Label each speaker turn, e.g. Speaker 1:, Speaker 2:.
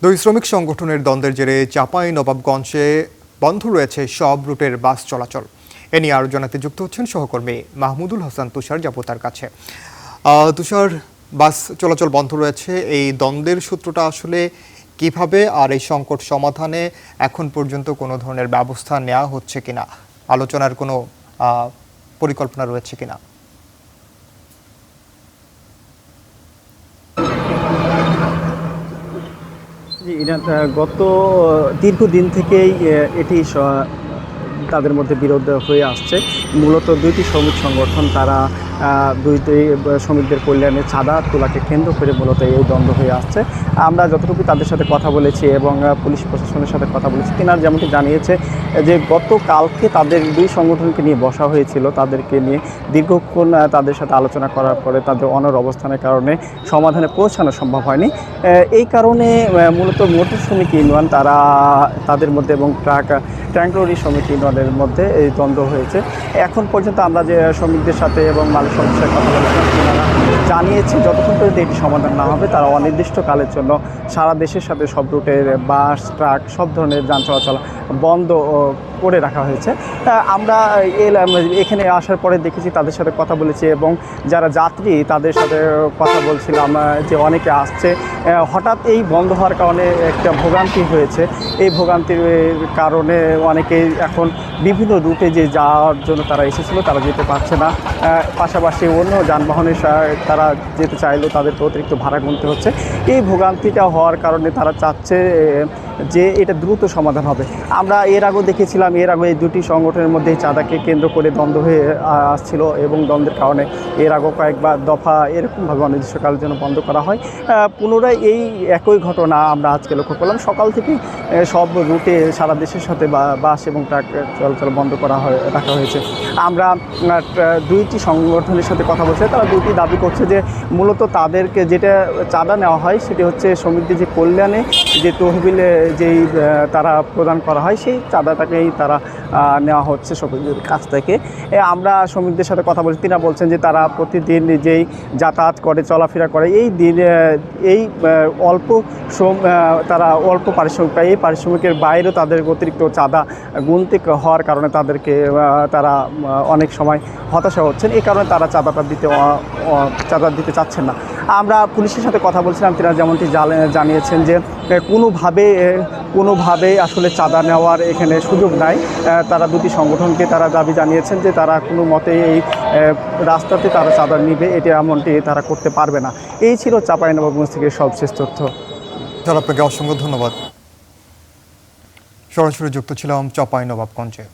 Speaker 1: দুই শ্রমিক সংগঠনের দ্বন্দ্বের জেরে চাঁপাইনবাবগঞ্জে বন্ধ রয়েছে সব রুটের বাস চলাচল। এ নিয়ে আরও জানাতে যুক্ত হচ্ছেন সহকর্মী মাহমুদুল হাসান তুষার। যাব তার কাছে। তুষার, বাস চলাচল বন্ধ রয়েছে, এই দ্বন্দ্বের সূত্রটা আসলে কিভাবে, আর এই সংকট সমাধানে এখন পর্যন্ত কোনো ধরনের ব্যবস্থা নেওয়া হচ্ছে কিনা, আলোচনার কোনো পরিকল্পনা রয়েছে কিনা?
Speaker 2: গত দীর্ঘদিন থেকেই এটি তাদের মধ্যে বিরোধ হয়ে আসছে। মূলত দুইটি শ্রমিক সংগঠন তারা দুইটি শ্রমিকদের কল্যাণে চাঁদা তোলাকে কেন্দ্র করে মূলত এই দ্বন্দ্ব হয়ে আসছে। আমরা যতটুকু তাদের সাথে কথা বলেছি এবং পুলিশ প্রশাসনের সাথে কথা বলেছি, তিনারা যেমনটি জানিয়েছে যে গতকালকে তাদের দুই সংগঠনকে নিয়ে বসা হয়েছিল, তাদেরকে নিয়ে দীর্ঘক্ষণ তাদের সাথে আলোচনা করার পরে তাদের অনড় অবস্থানের কারণে সমাধানে পৌঁছানো সম্ভব হয়নি। এই কারণে মূলত মোটর শ্রমিক ইউনিয়ন তাদের মধ্যে এবং ট্যাঙ্ক লরি শ্রমিক ইউনিয়নের মধ্যে এই দ্বন্দ্ব হয়েছে। এখন পর্যন্ত আমরা যে শ্রমিকদের সাথে এবং মালিক সমিতির সাথে কথা বলেছিলাম, তারা জানিয়েছে যতক্ষণ পর্যন্ত এটি সমাধান না হবে তারা অনির্দিষ্টকালের জন্য সারা দেশের সাথে সব রুটের বাস, ট্রাক, সব ধরনের যান চলাচল বন্ধ করে রাখা হয়েছে। আমরা এখানে আসার পরে দেখেছি, তাদের সাথে কথা বলেছি এবং যারা যাত্রী তাদের সাথে কথা বলছিলাম যে অনেকে আসছে, হঠাৎ এই বন্ধ হওয়ার কারণে একটা ভোগান্তি হয়েছে। এই ভোগান্তির কারণে অনেকেই এখন বিভিন্ন রুটে যে যাওয়ার জন্য তারা এসেছিলো তারা যেতে পারছে না। পাশাপাশি অন্য যানবাহনের তারা যেতে চাইলেও তাদেরকে অতিরিক্ত ভাড়া গুনতে হচ্ছে। এই ভোগান্তিটা হওয়ার কারণে তারা চাচ্ছে যে এটা দ্রুত সমাধান হবে। আমরা এর আগেও দেখেছিলাম, এর আগে এই দুটি সংগঠনের মধ্যে চাঁদাকে কেন্দ্র করে দ্বন্দ্ব হয়ে আসছিল এবং দ্বন্দ্বের কারণে এর আগেও কয়েকবার দফা এরকমভাবে অনির্দিষ্টকালের জন্য বন্ধ করা হয়। পুনরায় এই একই ঘটনা আমরা আজকে লক্ষ্য করলাম। সকাল থেকেই সব রুটে সারা দেশের সাথে বাস এবং ট্রাক চলাচল বন্ধ রাখা হয়েছে। আমরা দুইটি সংগঠনের সাথে কথা বলছি, তারা দুইটি দাবি করছে যে মূলত তাদেরকে যেটা চাঁদা নেওয়া হয় সেটি হচ্ছে শ্রমিকদের যে কল্যাণে যে তহবিলে যেই তারা প্রদান করা হয় সেই চাঁদাটাকেই তারা নেওয়া হচ্ছে শ্রমিকদের কাছ থেকে। আমরা শ্রমিকদের সাথে কথা বলছি, তিনি বলছেন যে তারা প্রতিদিন যেই যাতায়াত করে, চলাফেরা করে, এই দিন এই তারা অল্প পারিশ্রমিক পায়। এই পারিশ্রমিকের বাইরেও তাদের অতিরিক্ত চাঁদা গুনতে হওয়ার কারণে তারা অনেক সময় হতাশা হচ্ছেন। এই কারণে তারা চাঁদা দিতে চাচ্ছেন না। আমরা পুলিশের সাথে কথা বলছিলাম, তারা যেমনটি জানিয়েছেন যে কোনোভাবে আসলে চাঁদা নেওয়ার এখানে সুযোগ নাই। তারা দুটি সংগঠনকে তারা দাবি জানিয়েছেন যে তারা কোনো মতে এই রাস্তাতে তারা চাঁদা নিবে, এমনটি তারা করতে পারবে না। এই ছিল চাঁপাইনবাবগঞ্জ থেকে সবশেষ তথ্য।
Speaker 1: আপনাকে অসংখ্য ধন্যবাদ। সরাসরি যুক্ত ছিলাম চাঁপাইনবাবগঞ্জে।